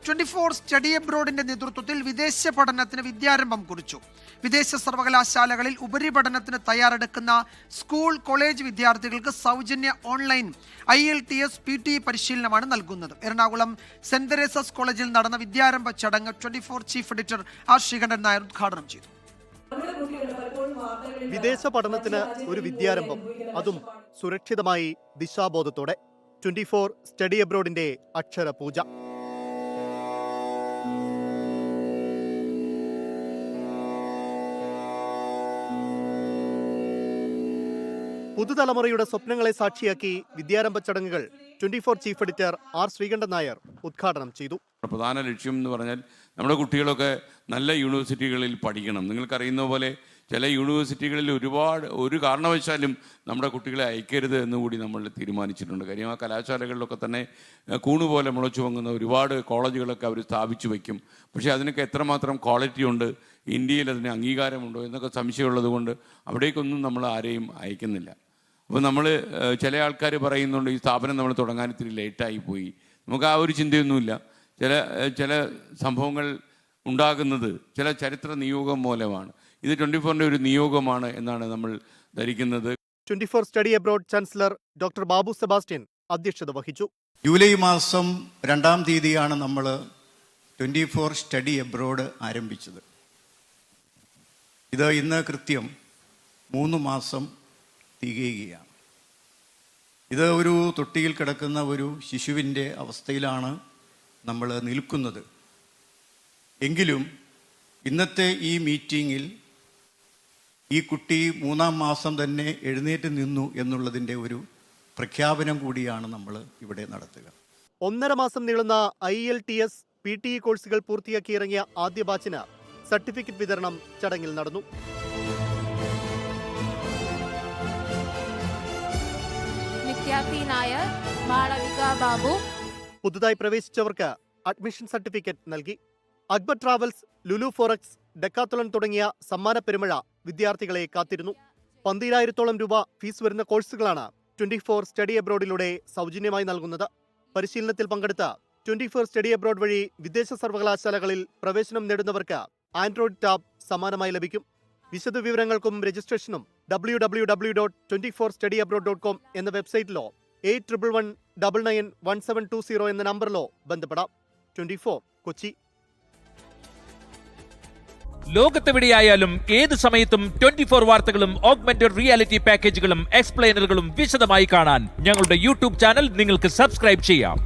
24 study അബ്രോഡിന്റെ നേതൃത്വത്തിൽ വിദേശ പഠനത്തിന് വിദ്യാരംഭം കുറിച്ചു. വിദേശ സർവകലാശാലകളിൽ ഉപരിപഠനത്തിന് തയ്യാറെടുക്കുന്ന സ്കൂൾ കോളേജ് വിദ്യാർത്ഥികൾക്ക് സൗജന്യ ഓൺലൈൻ IELTS PT പരിശീലനമാണ് നൽകുന്നത്. എറണാകുളം സെന്റ് തെരേസസ് കോളേജിൽ നടന്ന വിദ്യാരംഭ ചടങ്ങ് 24 chief editor R Sreekandan Nair ഉദ്ഘാടനം ചെയ്തു. വിദേശ പഠനത്തിന് ഒരു വിദ്യാരംഭം, അതും സുരക്ഷിതമായി ദിശാബോധത്തോടെ. 24 സ്റ്റഡി അബ്രോഡിന്റെ അക്ഷരപൂജ. പുതുതലമുറയുടെ സ്വപ്നങ്ങളെ സാക്ഷിയാക്കി വിദ്യാരംഭ ചടങ്ങുകൾ 24 chief editor R Sreekandan Nair ഉദ്ഘാടനം ചെയ്തു. പ്രധാന ലക്ഷ്യം എന്ന് പറഞ്ഞാൽ നമ്മുടെ കുട്ടികളൊക്കെ നല്ല യൂണിവേഴ്സിറ്റികളിൽ പഠിക്കണം. നിങ്ങൾക്കറിയുന്ന പോലെ ചില യൂണിവേഴ്സിറ്റികളിൽ ഒരു കാരണവശാലും നമ്മുടെ കുട്ടികളെ അയക്കരുത് എന്നുകൂടി നമ്മൾ തീരുമാനിച്ചിട്ടുണ്ട്. കാര്യം ആ കലാശാലകളിലൊക്കെ തന്നെ കൂണുപോലെ മുളച്ചു പൊങ്ങുന്ന ഒരുപാട് കോളേജുകളൊക്കെ അവർ സ്ഥാപിച്ചു വയ്ക്കും. പക്ഷേ അതിനൊക്കെ എത്രമാത്രം ക്വാളിറ്റി ഉണ്ട്, ഇന്ത്യയിൽ അതിന് അംഗീകാരമുണ്ടോ എന്നൊക്കെ സംശയമുള്ളത് കൊണ്ട് അവിടേക്കൊന്നും നമ്മൾ ആരെയും അയക്കുന്നില്ല. അപ്പോൾ നമ്മൾ ചില ആൾക്കാർ പറയുന്നുണ്ട് ഈ സ്ഥാപനം നമ്മൾ തുടങ്ങാൻ ഇത്തിരി ലേറ്റായി പോയി. നമുക്ക് ആ ഒരു ചിന്തയൊന്നുമില്ല. ചില സംഭവങ്ങൾ ഉണ്ടാകുന്നത് ചില ചരിത്ര നിയോഗം മൂലമാണ്. ഇത് 24ന്റെ ഒരു നിയോഗമാണ് എന്നാണ് നമ്മൾ ധരിക്കുന്നത്. 24 study abroad chancellor doctor Babu Sebastian അധ്യക്ഷത വഹിച്ചു. ജൂലൈ മാസം 2-ാം തീയതിയാണ് നമ്മൾ 24 സ്റ്റഡി അബ്രോഡ് ആരംഭിച്ചത്. ഇത് ഇന്ന് കൃത്യം 3 മാസം തികയുകയാണ്. ഇത് ഒരു തൊട്ടിയിൽ കിടക്കുന്ന ഒരു ശിശുവിൻ്റെ അവസ്ഥയിലാണ് നമ്മൾ നിൽക്കുന്നത്. എങ്കിലും ഇന്നത്തെ ഈ മീറ്റിങ്ങിൽ ഈ കുട്ടി 3-ാം മാസം തന്നെ എഴുന്നേറ്റ് നിന്നു എന്നുള്ളതിൻ്റെ ഒരു പ്രഖ്യാപനം കൂടിയാണ് നമ്മൾ ഇവിടെ നടത്തുക. 1.5 മാസം നീളുന്ന IELTS PTE കോഴ്സുകൾ പൂർത്തിയാക്കി ഇറങ്ങിയ ആദ്യ ബാച്ചിന് സർട്ടിഫിക്കറ്റ് വിതരണം ചടങ്ങിൽ നടന്നു. പുതുതായി പ്രവേശിച്ചവർക്ക് അഡ്മിഷൻ സർട്ടിഫിക്കറ്റ് നൽകി. Akbar travels, Lulu forex, Decathlon തുടങ്ങിയ സമ്മാന പെരുമഴ വിദ്യാർത്ഥികളെ കാത്തിരുന്നു. 12,000-ഓളം രൂപ ഫീസ് വരുന്ന കോഴ്സുകളാണ് 24 സ്റ്റഡി അബ്രോഡിലൂടെ സൗജന്യമായി നൽകുന്നത്. പരിശീലനത്തിൽ പങ്കെടുത്ത 24 സ്റ്റഡി അബ്രോഡ് വഴി വിദേശ സർവകലാശാലകളിൽ പ്രവേശനം നേടുന്നവർക്ക് ആൻഡ്രോയിഡ് ടാബ് സമ്മാനമായി ലഭിക്കും. വിശദവിവരങ്ങൾക്കും രജിസ്ട്രേഷനും www.24studyabroad.com എന്ന വെബ്സൈറ്റിലോ 8111991720 എന്ന നമ്പറിലോ ബന്ധപ്പെടാം. 24 കൊച്ചി. ലോകത്തെവിടെയായാലും ഏത് സമയത്തും 24 വാർത്തകളും ഓഗ്മെന്റഡ് റിയാലിറ്റി പാക്കേജുകളും എക്സ്പ്ലെയിനറുകളും വിശദമായി കാണാൻ ഞങ്ങളുടെ യൂട്യൂബ് ചാനൽ നിങ്ങൾക്ക് സബ്സ്ക്രൈബ് ചെയ്യാം.